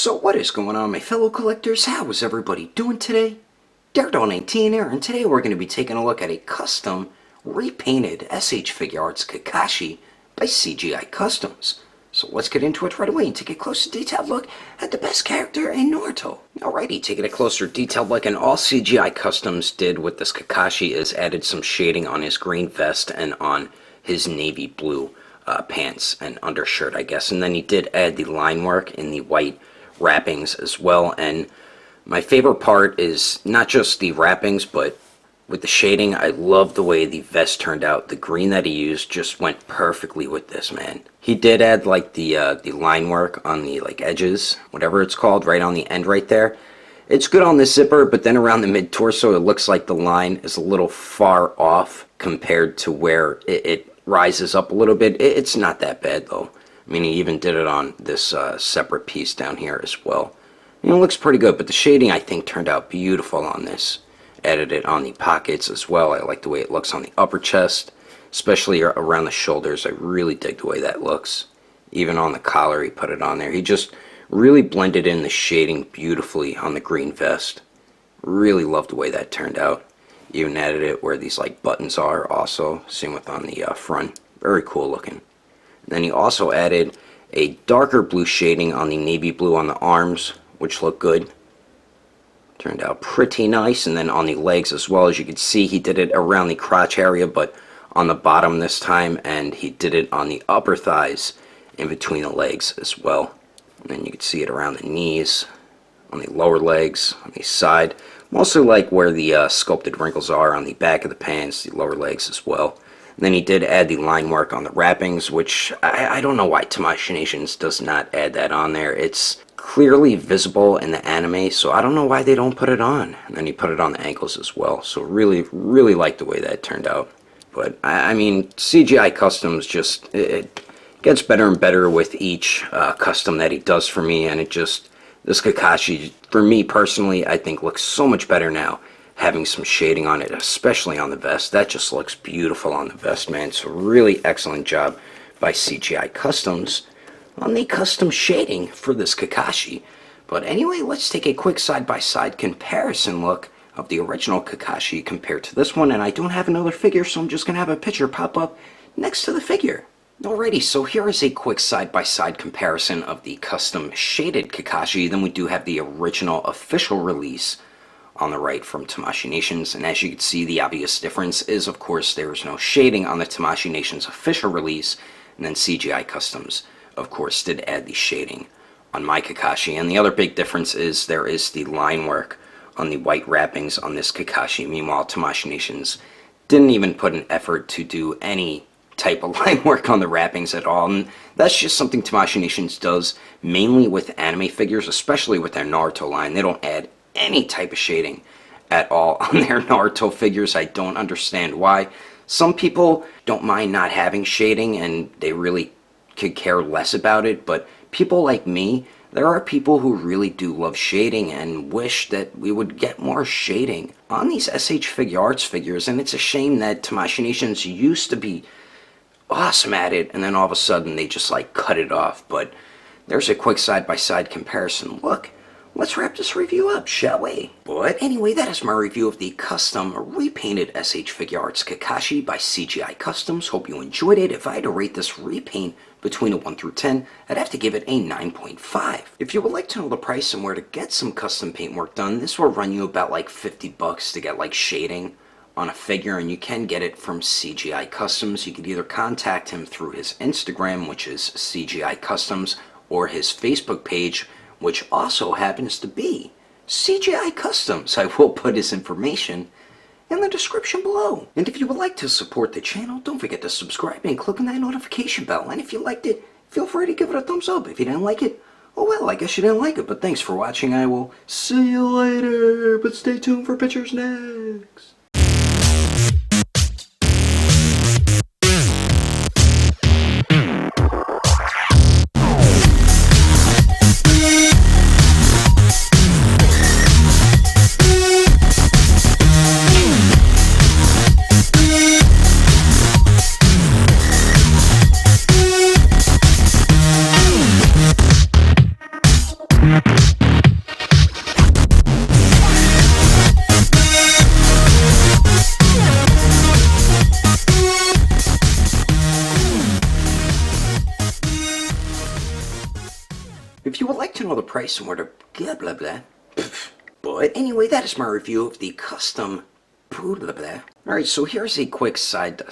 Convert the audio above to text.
So what is going on, my fellow collectors? How is everybody doing today? Daredevil19 here, and today we're going to be taking a look at a custom repainted SH Figuarts Kakashi by CGI Customs. So let's get into it right away and take a closer detailed look at the best character in Naruto. Alrighty, taking a closer detailed look, and all CGI Customs did with this Kakashi is added some shading on his green vest and on his navy blue pants and undershirt, I guess. And then he did add the line work in the white wrappings as well. And my favorite part is not just the wrappings, but with the shading. I love the way the vest turned out. The green that he used just went perfectly with this, man. He did add like the line work on the like edges, whatever it's called, right on the end right there. It's good on the zipper, but then around the mid torso it looks like the line is a little far off compared to where it rises up a little bit. It's not that bad though. I mean, he even did it on this separate piece down here as well. And it looks pretty good, but the shading I think turned out beautiful on this. Added it on the pockets as well. I like the way it looks on the upper chest, especially around the shoulders. I really dig the way that looks. Even on the collar he put it on there. He just really blended in the shading beautifully on the green vest. Really love the way that turned out. Even added it where these like buttons are also. Same with on the front. Very cool looking. And then he also added a darker blue shading on the navy blue on the arms, which looked good. Turned out pretty nice. And then on the legs as well, as you can see, he did it around the crotch area, but on the bottom this time, and he did it on the upper thighs in between the legs as well. And then you can see it around the knees, on the lower legs, on the side. Mostly like where the sculpted wrinkles are on the back of the pants, the lower legs as well. And then he did add the line work on the wrappings, which I don't know why Tamashii Nations does not add that on there. It's clearly visible in the anime, so I don't know why they don't put it on. And then he put it on the ankles as well. So really like the way that turned out. But I mean, CGI Customs just, it gets better and better with each custom that he does for me. And it just, this Kakashi, for me personally, I think looks so much better now. Having some shading on it, especially on the vest. That just looks beautiful on the vest, man. So really excellent job by CGI Customs on the custom shading for this Kakashi. But anyway, let's take a quick side-by-side comparison look of the original Kakashi compared to this one. And I don't have another figure, so I'm just going to have a picture pop up next to the figure. Alrighty, so here is a quick side-by-side comparison of the custom shaded Kakashi. Then we do have the original official release on the right from Tamashii Nations. And as you can see, the obvious difference is, of course, there is no shading on the Tamashii Nations official release. And then CGI Customs, of course, did add the shading on my Kakashi. And the other big difference is there is the line work on the white wrappings on this Kakashi. Meanwhile, Tamashii Nations didn't even put an effort to do any type of line work on the wrappings at all. And that's just something Tamashii Nations does mainly with anime figures, especially with their Naruto line. They don't add any type of shading at all on their Naruto figures. I don't understand why. Some people don't mind not having shading and they really could care less about it, but people like me, there are people who really do love shading and wish that we would get more shading on these SH Figuarts figures. And it's a shame that Tamashii Nations used to be awesome at it and then all of a sudden they just like cut it off. But there's a quick side-by-side comparison look. Let's wrap this review up, shall we? But anyway, that is my review of the custom repainted SH Figuarts Kakashi by CGI Customs. Hope you enjoyed it. If I had to rate this repaint between a 1 through 10, I'd have to give it a 9.5. If you would like to know the price and where to get some custom paint work done, this will run you about like 50 bucks to get like shading on a figure, and you can get it from CGI Customs. You could either contact him through his Instagram, which is CGI Customs, or his Facebook page, which also happens to be CGI Customs. I will put his information in the description below. And if you would like to support the channel, don't forget to subscribe and click on that notification bell. And if you liked it, feel free to give it a thumbs up. If you didn't like it, oh well, I guess you didn't like it. But thanks for watching. I will see you later. But stay tuned for pictures next. Yeah. if you would like to know the price and where to blah blah blah. But anyway, that is my review of the custom blah blah blah. Alright, so here's a quick side